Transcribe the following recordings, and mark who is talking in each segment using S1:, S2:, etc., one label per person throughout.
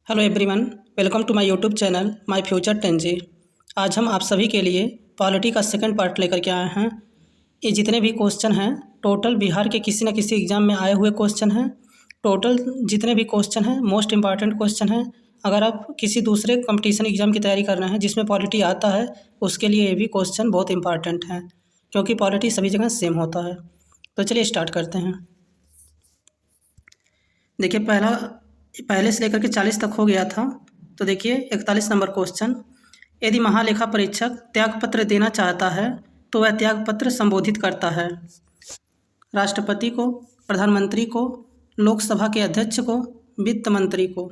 S1: Hello everyone, welcome to my YouTube channel my future 10G। आज हम आप सभी के लिए पॉलिटी का सेकंड पार्ट लेकर के आए हैं। ये जितने भी क्वेश्चन हैं टोटल बिहार के किसी न किसी एग्ज़ाम में आए हुए क्वेश्चन हैं। टोटल जितने भी क्वेश्चन हैं मोस्ट इम्पॉर्टेंट क्वेश्चन हैं। अगर आप किसी दूसरे कंपटीशन एग्ज़ाम की तैयारी कर रहे हैं जिसमें पॉलिटी आता है, उसके लिए ये भी क्वेश्चन बहुत इंपॉर्टेंट हैं, क्योंकि पॉलिटी सभी जगह सेम होता है। तो चलिए स्टार्ट करते हैं। देखिए, पहले से लेकर के 40 तक हो गया था। तो देखिए 41 नंबर क्वेश्चन, यदि महालेखा परीक्षक त्यागपत्र देना चाहता है तो वह त्यागपत्र संबोधित करता है राष्ट्रपति को, प्रधानमंत्री को, लोकसभा के अध्यक्ष को, वित्त मंत्री को।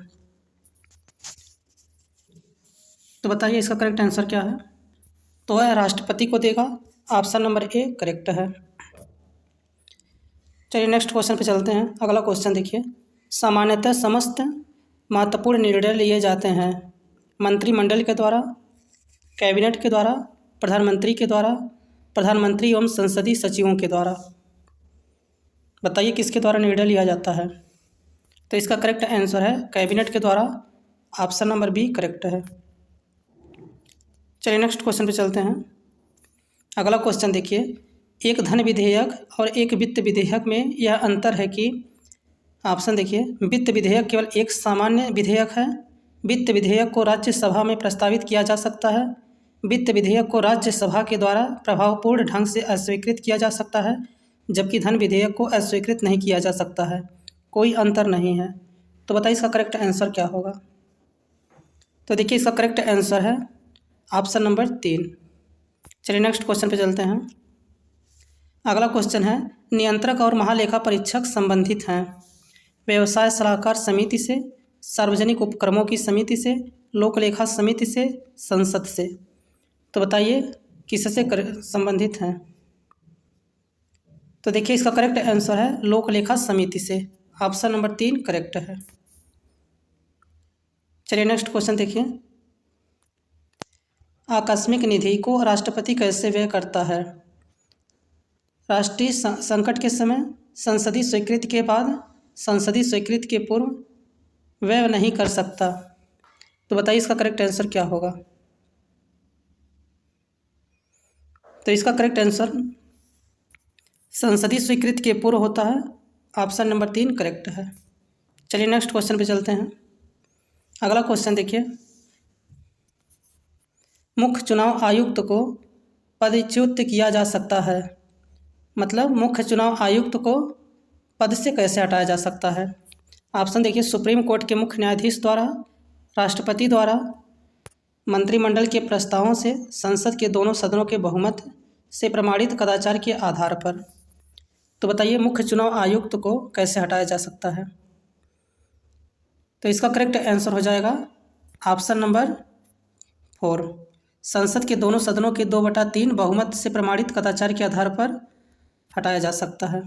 S1: तो बताइए इसका करेक्ट आंसर क्या है। तो वह राष्ट्रपति को देगा। ऑप्शन नंबर ए करेक्ट है। चलिए नेक्स्ट क्वेश्चन पे चलते हैं। अगला क्वेश्चन देखिए, सामान्यतः समस्त महत्वपूर्ण निर्णय लिए जाते हैं मंत्रिमंडल के द्वारा, कैबिनेट के द्वारा, प्रधानमंत्री के द्वारा, प्रधानमंत्री एवं संसदीय सचिवों के द्वारा। बताइए किसके द्वारा निर्णय लिया जाता है। तो इसका करेक्ट आंसर है कैबिनेट के द्वारा। ऑप्शन नंबर बी करेक्ट है। चलिए नेक्स्ट क्वेश्चन पे चलते हैं। अगला क्वेश्चन देखिए, एक धन विधेयक और एक वित्त विधेयक में यह अंतर है कि, ऑप्शन देखिए, वित्त विधेयक केवल एक सामान्य विधेयक है, वित्त विधेयक को राज्यसभा में प्रस्तावित किया जा सकता है, वित्त विधेयक को राज्यसभा के द्वारा प्रभावपूर्ण ढंग से अस्वीकृत किया जा सकता है, जबकि धन विधेयक को अस्वीकृत नहीं किया जा सकता है। कोई अंतर नहीं है। तो बताइए इसका करेक्ट आंसर क्या होगा। तो देखिए इसका करेक्ट आंसर है ऑप्शन नंबर 3। चलिए नेक्स्ट क्वेश्चन पे चलते हैं। अगला क्वेश्चन है, नियंत्रक और महालेखा परीक्षक संबंधित हैं व्यवसाय सलाहकार समिति से, सार्वजनिक उपक्रमों की समिति से, लोकलेखा समिति से, संसद से। तो बताइए किससे संबंधित हैं। तो देखिए इसका करेक्ट आंसर है लोकलेखा समिति से। ऑप्शन नंबर 3 करेक्ट है। चलिए नेक्स्ट क्वेश्चन देखिए, आकस्मिक निधि को राष्ट्रपति कैसे व्यय करता है। राष्ट्रीय संकट के समय, संसदीय स्वीकृति के बाद, संसदीय स्वीकृति के पूर्व व्यय नहीं कर सकता। तो बताइए इसका करेक्ट आंसर क्या होगा। तो इसका करेक्ट आंसर संसदीय स्वीकृति के पूर्व होता है। ऑप्शन नंबर 3 करेक्ट है। चलिए नेक्स्ट क्वेश्चन पे चलते हैं। अगला क्वेश्चन देखिए, मुख्य चुनाव आयुक्त को पदच्युत किया जा सकता है। मतलब मुख्य चुनाव आयुक्त को पद से कैसे हटाया जा सकता है। ऑप्शन देखिए, सुप्रीम कोर्ट के मुख्य न्यायाधीश द्वारा, राष्ट्रपति द्वारा, मंत्रिमंडल के प्रस्तावों से, संसद के दोनों सदनों के बहुमत से प्रमाणित कदाचार के आधार पर। तो बताइए मुख्य चुनाव आयुक्त को कैसे हटाया जा सकता है। तो इसका करेक्ट आंसर हो जाएगा ऑप्शन नंबर 4, संसद के दोनों सदनों के 2/3 बहुमत से प्रमाणित कदाचार के आधार पर हटाया जा सकता है।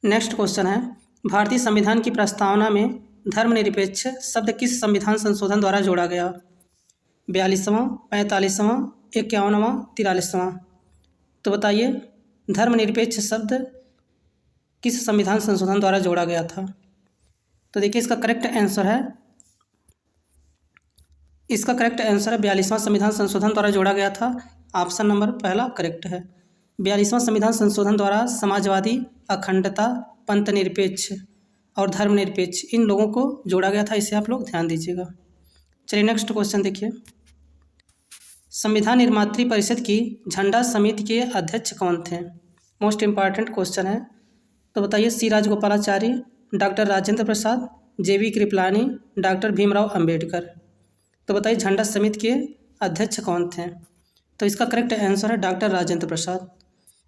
S1: नेक्स्ट क्वेश्चन है, भारतीय संविधान की प्रस्तावना में धर्मनिरपेक्ष शब्द किस संविधान संशोधन द्वारा जोड़ा गया। 42वां, 45वां, 51वां, 43वां। तो बताइए धर्मनिरपेक्ष शब्द किस संविधान संशोधन द्वारा जोड़ा गया था। तो देखिए इसका करेक्ट आंसर है 42वां संविधान संशोधन द्वारा जोड़ा गया था। ऑप्शन नंबर पहला करेक्ट है। 42वां संविधान संशोधन द्वारा समाजवादी, अखंडता, पंथनिरपेक्ष और धर्मनिरपेक्ष इन लोगों को जोड़ा गया था। इसे आप लोग ध्यान दीजिएगा। चलिए नेक्स्ट क्वेश्चन देखिए, संविधान निर्मात्री परिषद की झंडा समिति के अध्यक्ष कौन थे। मोस्ट इम्पॉर्टेंट क्वेश्चन है। तो बताइए सी राजगोपालाचारी, डॉक्टर राजेंद्र प्रसाद, JV कृपलानी, डॉक्टर भीमराव अंबेडकर। तो बताइए झंडा समिति के अध्यक्ष कौन थे। तो इसका करेक्ट आंसर है डॉक्टर राजेंद्र प्रसाद।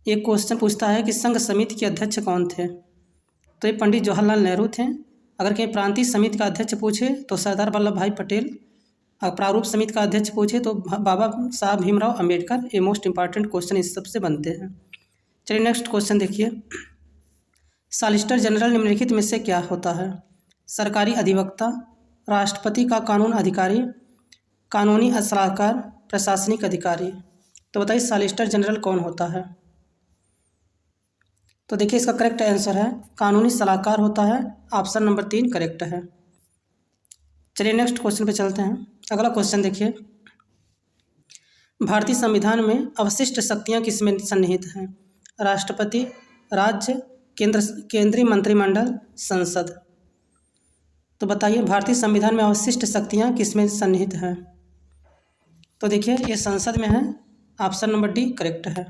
S1: एक क्वेश्चन पूछता है कि संघ समिति के अध्यक्ष कौन थे। तो ये पंडित जवाहरलाल नेहरू थे। अगर कहीं प्रांतीय समिति का अध्यक्ष पूछे तो सरदार वल्लभ भाई पटेल, और प्रारूप समिति का अध्यक्ष पूछे तो बाबा साहब भीमराव अंबेडकर। ये मोस्ट इंपॉर्टेंट क्वेश्चन इस सबसे बनते हैं। चलिए नेक्स्ट क्वेश्चन देखिए, सॉलिसिटर जनरल निम्नलिखित में से क्या होता है। सरकारी अधिवक्ता, राष्ट्रपति का कानून अधिकारी, कानूनी सलाहकार, प्रशासनिक अधिकारी। तो बताइए सॉलिसिटर जनरल कौन होता है। तो देखिए इसका करेक्ट आंसर है कानूनी सलाहकार होता है। ऑप्शन नंबर 3 करेक्ट है। चलिए नेक्स्ट क्वेश्चन पे चलते हैं। अगला क्वेश्चन देखिए, भारतीय संविधान में अवशिष्ट शक्तियाँ किसमें सन्निहित हैं? राष्ट्रपति, राज्य, केंद्रीय मंत्रिमंडल, संसद। तो बताइए भारतीय संविधान में अवशिष्ट शक्तियाँ किसमें सन्निहित हैं? तो देखिए ये संसद में है, ऑप्शन नंबर डी करेक्ट है।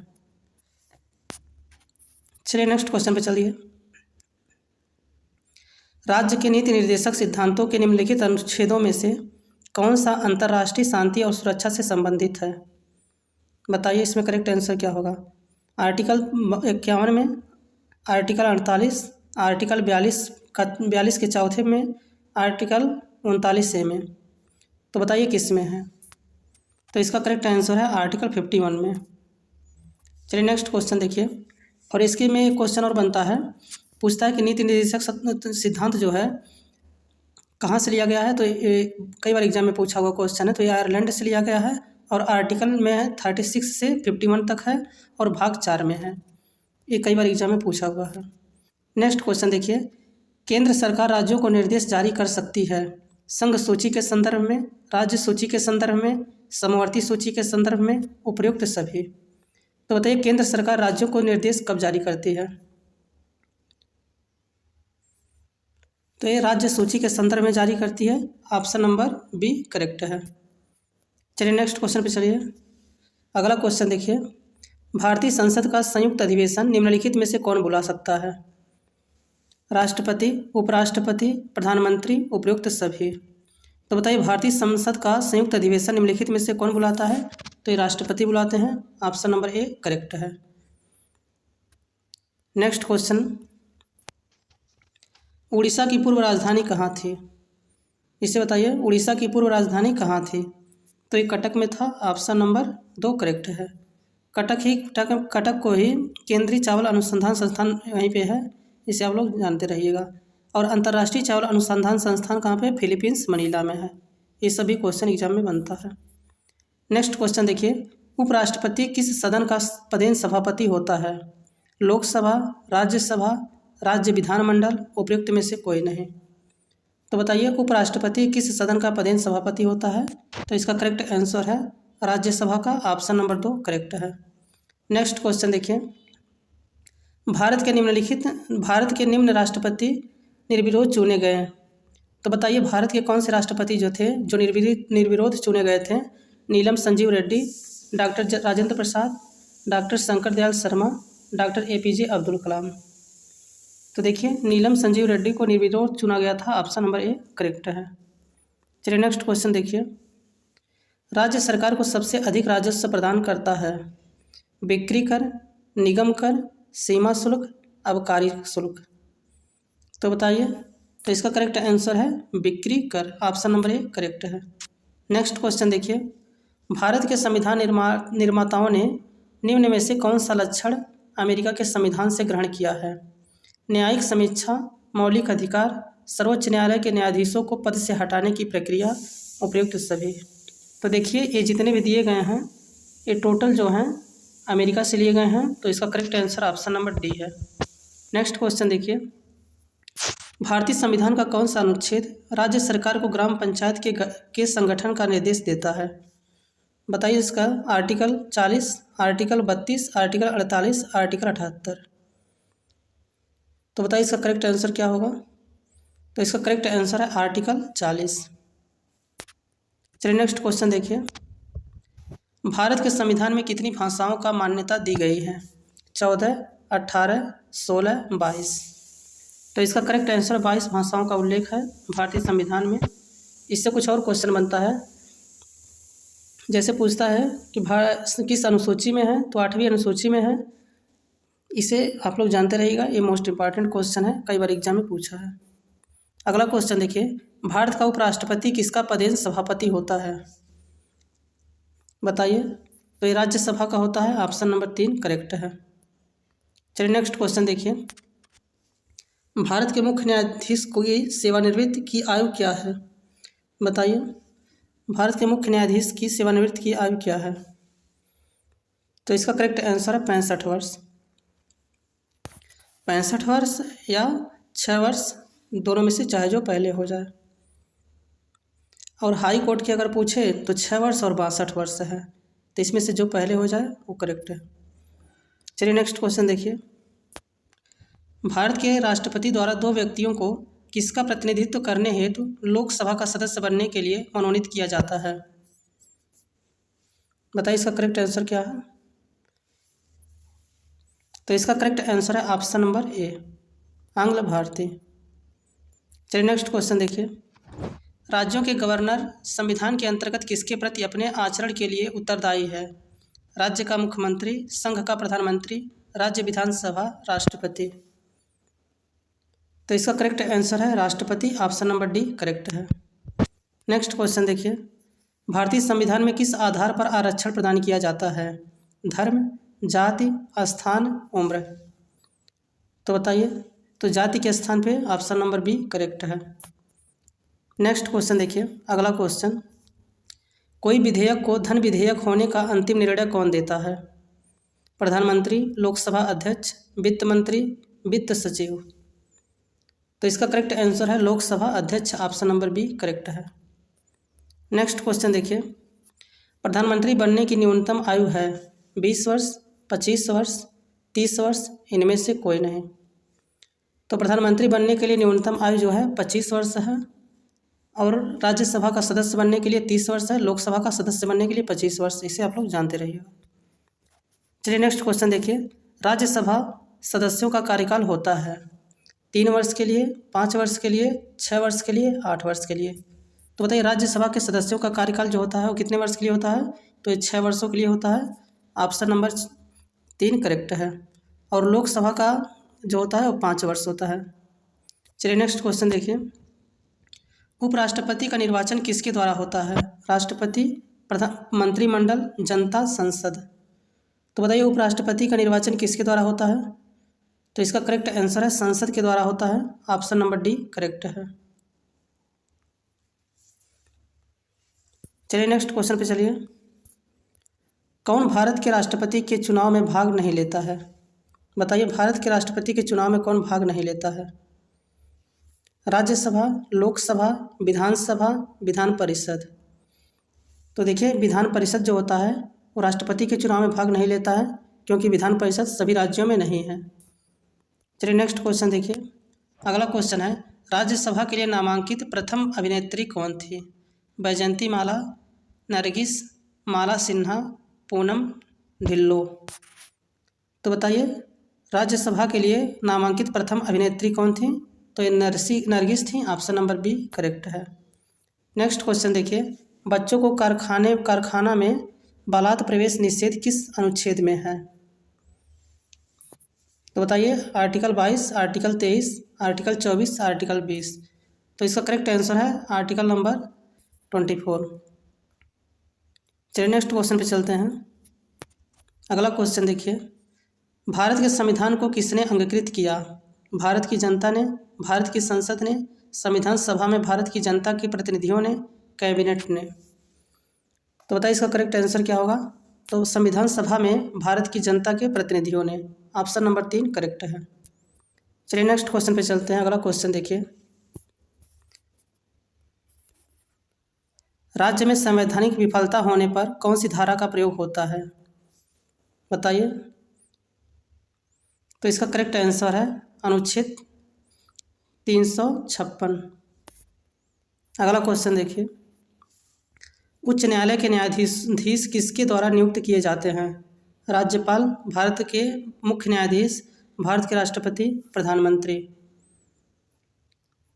S1: चलिए नेक्स्ट क्वेश्चन पे चलिए, राज्य के नीति निर्देशक सिद्धांतों के निम्नलिखित अनुच्छेदों में से कौन सा अंतर्राष्ट्रीय शांति और सुरक्षा से संबंधित है? बताइए इसमें करेक्ट आंसर क्या होगा? आर्टिकल 51 में, आर्टिकल 48, आर्टिकल 42 के चौथे में, आर्टिकल 39 में। तो बताइए किस में है? तो इसका करेक्ट आंसर है आर्टिकल 51 में। चलिए नेक्स्ट क्वेश्चन देखिए, और इसके में एक क्वेश्चन और बनता है, पूछता है कि नीति निर्देशक सिद्धांत जो है कहाँ से लिया गया है? तो ये कई बार एग्जाम में पूछा हुआ क्वेश्चन है। तो ये आयरलैंड से लिया गया है और आर्टिकल में 36 से 51 तक है और भाग 4 में है। ये कई बार एग्जाम में पूछा हुआ है। नेक्स्ट क्वेश्चन देखिए, केंद्र सरकार राज्यों को निर्देश जारी कर सकती है संघ सूची के संदर्भ में, राज्य सूची के संदर्भ में, समवर्ती सूची के संदर्भ में, उपयुक्त सभी। तो बताइए केंद्र सरकार राज्यों को निर्देश कब जारी करती है? तो ये राज्य सूची के संदर्भ में जारी करती है, ऑप्शन नंबर बी करेक्ट है। चलिए नेक्स्ट क्वेश्चन पे चलिए। अगला क्वेश्चन देखिए, भारतीय संसद का संयुक्त अधिवेशन निम्नलिखित में से कौन बुला सकता है? राष्ट्रपति, उपराष्ट्रपति, प्रधानमंत्री, उपयुक्त सभी। तो बताइए भारतीय संसद का संयुक्त अधिवेशन निम्नलिखित में से कौन बुलाता है? तो ये राष्ट्रपति बुलाते हैं, ऑप्शन नंबर ए करेक्ट है। नेक्स्ट क्वेश्चन, उड़ीसा की पूर्व राजधानी कहाँ थी? इसे बताइए उड़ीसा की पूर्व राजधानी कहाँ थी? तो ये कटक में था, ऑप्शन नंबर 2 करेक्ट है। कटक को ही केंद्रीय चावल अनुसंधान संस्थान वहीं पे है, इसे आप लोग जानते रहिएगा। और अंतर्राष्ट्रीय चावल अनुसंधान संस्थान कहाँ पे? फिलीपींस मनीला में है। ये सभी क्वेश्चन एग्जाम में बनता है। नेक्स्ट क्वेश्चन देखिए, उपराष्ट्रपति किस सदन का पदेन सभापति होता है? लोकसभा, राज्यसभा, राज्य विधानमंडल, उपयुक्त में से कोई नहीं। तो बताइए उपराष्ट्रपति किस सदन का पदेन सभापति होता है? तो इसका करेक्ट आंसर है राज्यसभा का, ऑप्शन नंबर 2 करेक्ट है। नेक्स्ट क्वेश्चन देखिए, भारत के निम्न राष्ट्रपति निर्विरोध चुने गए। तो बताइए भारत के कौन से राष्ट्रपति जो थे जो निर्विरोध चुने गए थे? Neelam Sanjiva Reddy, doctor Rajendra Prasad, doctor Shankar Dayal Sharma, doctor APJ Abdul Kalam. तो देखिए नीलम संजीव रेड्डी को निर्विरोध चुना गया था, ऑप्शन नंबर ए करेक्ट है। चलिए नेक्स्ट क्वेश्चन देखिए, राज्य सरकार को सबसे अधिक राजस्व प्रदान करता है बिक्री कर, निगम कर, सीमा शुल्क, आबकारी शुल्क। तो बताइए, तो इसका करेक्ट आंसर है बिक्री कर, ऑप्शन नंबर ए करेक्ट है। नेक्स्ट क्वेश्चन देखिए, भारत के संविधान निर्माताओं ने निम्न में से कौन सा लक्षण अमेरिका के संविधान से ग्रहण किया है? न्यायिक समीक्षा, मौलिक अधिकार, सर्वोच्च न्यायालय के न्यायाधीशों को पद से हटाने की प्रक्रिया, उपयुक्त सभी। तो देखिए ये जितने भी दिए गए हैं ये टोटल जो हैं अमेरिका से लिए गए हैं, तो इसका correct answer option number D है। नेक्स्ट क्वेश्चन देखिए, भारतीय संविधान का कौन सा अनुच्छेद राज्य सरकार को ग्राम पंचायत के संगठन का निर्देश देता है? बताइए इसका आर्टिकल 40, आर्टिकल 32, आर्टिकल 48, आर्टिकल 78। तो बताइए इसका करेक्ट आंसर क्या होगा? तो इसका करेक्ट आंसर है आर्टिकल 40। चलिए नेक्स्ट क्वेश्चन देखिए, भारत के संविधान में कितनी भाषाओं का मान्यता दी गई है? 14, 18, 16, 22। तो इसका करेक्ट आंसर 22 भाषाओं का उल्लेख है भारतीय संविधान में। इससे कुछ और क्वेश्चन बनता है, जैसे पूछता है कि भारत किस अनुसूची में है? तो 8वीं अनुसूची में है। इसे आप लोग जानते रहिएगा, ये मोस्ट इंपॉर्टेंट क्वेश्चन है, कई बार एग्जाम में पूछा है। अगला क्वेश्चन देखिए, भारत का उपराष्ट्रपति किसका पदेन सभापति होता है? बताइए। तो ये राज्यसभा का होता है, ऑप्शन नंबर 3 करेक्ट है। चलिए नेक्स्ट क्वेश्चन देखिए, भारत के मुख्य न्यायाधीश की सेवानिवृत्ति की आयु क्या है? बताइए भारत के मुख्य न्यायाधीश की सेवानिवृत्ति की आयु क्या है? तो इसका करेक्ट आंसर है 65 वर्ष। 65 वर्ष या 6 वर्ष, दोनों में से चाहे जो पहले हो जाए। और हाई कोर्ट की अगर पूछे तो 6 वर्ष और 62 वर्ष है। तो इसमें से जो पहले हो जाए वो करेक्ट है। चलिए नेक्स्ट क्वेश्चन देखिए। भारत के राष्ट्रपति द्वारा 2 व्यक्तियों को किसका प्रतिनिधित्व करने हेतु लोकसभा का सदस्य बनने के लिए मनोनीत किया जाता है? बताइए इसका करेक्ट आंसर क्या है। तो इसका करेक्ट आंसर है ऑप्शन नंबर ए, आंग्ल भारतीय। चलिए नेक्स्ट क्वेश्चन देखिए। राज्यों के गवर्नर संविधान के अंतर्गत किसके प्रति अपने आचरण के लिए उत्तरदायी है? राज्य का मुख्यमंत्री, संघ का प्रधानमंत्री, राज्य विधानसभा, राष्ट्रपति। तो इसका करेक्ट आंसर है राष्ट्रपति, ऑप्शन नंबर डी करेक्ट है। नेक्स्ट क्वेश्चन देखिए। भारतीय संविधान में किस आधार पर आरक्षण प्रदान किया जाता है? धर्म, जाति, स्थान, उम्र। तो बताइए। तो जाति के स्थान पे ऑप्शन नंबर बी करेक्ट है। नेक्स्ट क्वेश्चन देखिए। अगला क्वेश्चन, कोई विधेयक को धन विधेयक होने का अंतिम निर्णय कौन देता है? प्रधानमंत्री, लोकसभा अध्यक्ष, वित्त मंत्री, वित्त सचिव। तो इसका करेक्ट आंसर है लोकसभा अध्यक्ष, ऑप्शन नंबर बी करेक्ट है। नेक्स्ट क्वेश्चन देखिए। प्रधानमंत्री बनने की न्यूनतम आयु है 20 वर्ष, 25 वर्ष, 30 वर्ष, इनमें से कोई नहीं। तो प्रधानमंत्री बनने के लिए न्यूनतम आयु जो है 25 वर्ष है, और राज्यसभा का सदस्य बनने के लिए 30 वर्ष है, लोकसभा का सदस्य बनने के लिए 25 वर्ष। इसे आप लोग जानते रहिएगा। चलिए नेक्स्ट क्वेश्चन देखिए। राज्यसभा सदस्यों का कार्यकाल होता है 3 वर्ष के लिए, 5 वर्ष के लिए, 6 वर्ष के लिए, 8 वर्ष के लिए। तो बताइए राज्यसभा के सदस्यों का कार्यकाल जो होता है वो कितने वर्ष के लिए होता है? तो ये 6 वर्षों के लिए होता है, ऑप्शन नंबर 3 करेक्ट है। और लोकसभा का जो होता है वो 5 वर्ष होता है। चलिए नेक्स्ट क्वेश्चन देखिए। उपराष्ट्रपति का निर्वाचन किसके द्वारा होता है? राष्ट्रपति, मंत्रिमंडल, जनता, संसद। तो बताइए उपराष्ट्रपति का निर्वाचन किसके द्वारा होता है? तो इसका करेक्ट आंसर है संसद के द्वारा होता है, ऑप्शन नंबर डी करेक्ट है। चलिए नेक्स्ट क्वेश्चन पे चलिए। कौन भारत के राष्ट्रपति के चुनाव में भाग नहीं लेता है? बताइए भारत के राष्ट्रपति के चुनाव में कौन भाग नहीं लेता है? राज्यसभा, लोकसभा, विधानसभा, विधान परिषद। तो देखिए विधान परिषद जो होता है वो राष्ट्रपति के चुनाव में भाग नहीं लेता है, क्योंकि विधान परिषद सभी राज्यों में नहीं है। चलिए नेक्स्ट क्वेश्चन देखिए। अगला क्वेश्चन है, राज्यसभा के लिए नामांकित प्रथम अभिनेत्री कौन थी? बैजंती माला, नरगिस, माला सिन्हा, पूनम ढिल्लो। तो बताइए राज्यसभा के लिए नामांकित प्रथम अभिनेत्री कौन थी? तो ये नरगिस थी, ऑप्शन नंबर बी करेक्ट है। नेक्स्ट क्वेश्चन देखिए। बच्चों को कारखाना में बालात प्रवेश निषेध किस अनुच्छेद में है? तो बताइए आर्टिकल 22, आर्टिकल 23, आर्टिकल 24, आर्टिकल 20। तो इसका करेक्ट आंसर है आर्टिकल नंबर 24। चलिए नेक्स्ट क्वेश्चन पे चलते हैं। अगला क्वेश्चन देखिए। भारत के संविधान को किसने अंगीकृत किया? भारत की जनता ने, भारत की संसद ने, संविधान सभा में भारत की जनता के प्रतिनिधियों ने, कैबिनेट ने। तो बताइए इसका करेक्ट आंसर क्या होगा? तो संविधान सभा में भारत की जनता के प्रतिनिधियों ने, ऑप्शन नंबर 3 करेक्ट है। चलिए नेक्स्ट क्वेश्चन पे चलते हैं। अगला क्वेश्चन देखिए। राज्य में संवैधानिक विफलता होने पर कौन सी धारा का प्रयोग होता है? बताइए। तो इसका करेक्ट आंसर है अनुच्छेद 356। अगला क्वेश्चन देखिए। उच्च न्यायालय के न्यायाधीश किसके द्वारा नियुक्त किए जाते हैं? राज्यपाल, भारत के मुख्य न्यायाधीश, भारत के राष्ट्रपति, प्रधानमंत्री।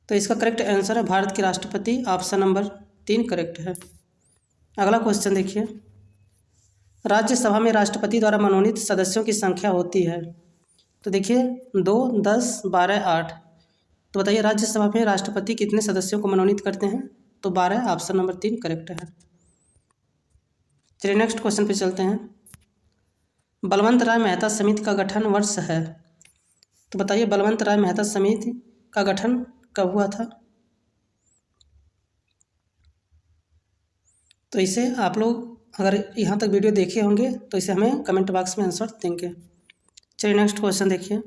S1: तो इसका करेक्ट आंसर है भारत के राष्ट्रपति, ऑप्शन नंबर 3 करेक्ट है। अगला क्वेश्चन देखिए। राज्यसभा में राष्ट्रपति द्वारा मनोनीत सदस्यों की संख्या होती है? तो देखिए 2, 10, 12, 8। तो बताइए राज्यसभा में राष्ट्रपति कितने सदस्यों को मनोनीत करते हैं? तो 12, ऑप्शन नंबर 3 करेक्ट है। चलिए नेक्स्ट क्वेश्चन पे चलते हैं। बलवंत राय मेहता समिति का गठन वर्ष है? तो बताइए बलवंत राय मेहता समिति का गठन कब हुआ था? तो इसे आप लोग अगर यहाँ तक वीडियो देखे होंगे तो इसे हमें कमेंट बॉक्स में आंसर देंगे। चलिए नेक्स्ट क्वेश्चन देखिए।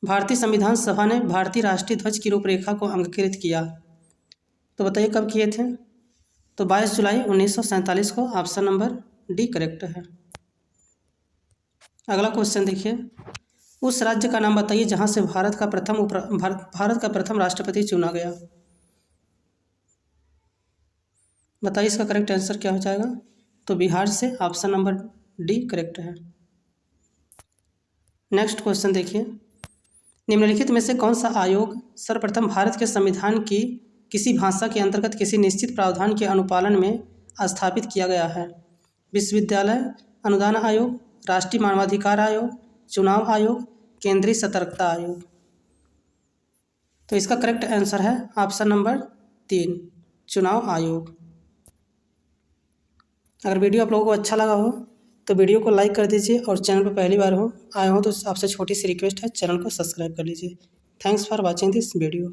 S1: भारतीय संविधान सभा ने भारतीय राष्ट्रीय ध्वज की रूपरेखा को अंगीकृत किया? तो बताइए कब किए थे? तो 22 जुलाई 1947 को ऑप्शन नंबर डी करेक्ट है। अगला क्वेश्चन देखिए, उस राज्य का नाम बताइए जहां से भारत का प्रथम राष्ट्रपति चुना गया। बताइए इसका करेक्ट आंसर क्या हो जाएगा। तो बिहार से ऑप्शन नंबर डी करेक्ट है। नेक्स्ट क्वेश्चन देखिए, निम्नलिखित में से कौन सा आयोग सर्वप्रथम भारत के संविधान की किसी भाषा के अंतर्गत किसी निश्चित प्रावधान के अनुपालन में स्थापित किया गया है। विश्वविद्यालय अनुदान आयोग, राष्ट्रीय मानवाधिकार आयोग, चुनाव आयोग, केंद्रीय सतर्कता आयोग। तो इसका करेक्ट आंसर है ऑप्शन नंबर 3 चुनाव आयोग। अगर वीडियो आप लोगों को अच्छा लगा हो तो वीडियो को लाइक कर दीजिए और चैनल पर पहली बार आए हो तो आपसे छोटी सी रिक्वेस्ट है, चैनल को सब्सक्राइब कर लीजिए। Thanks for watching this video.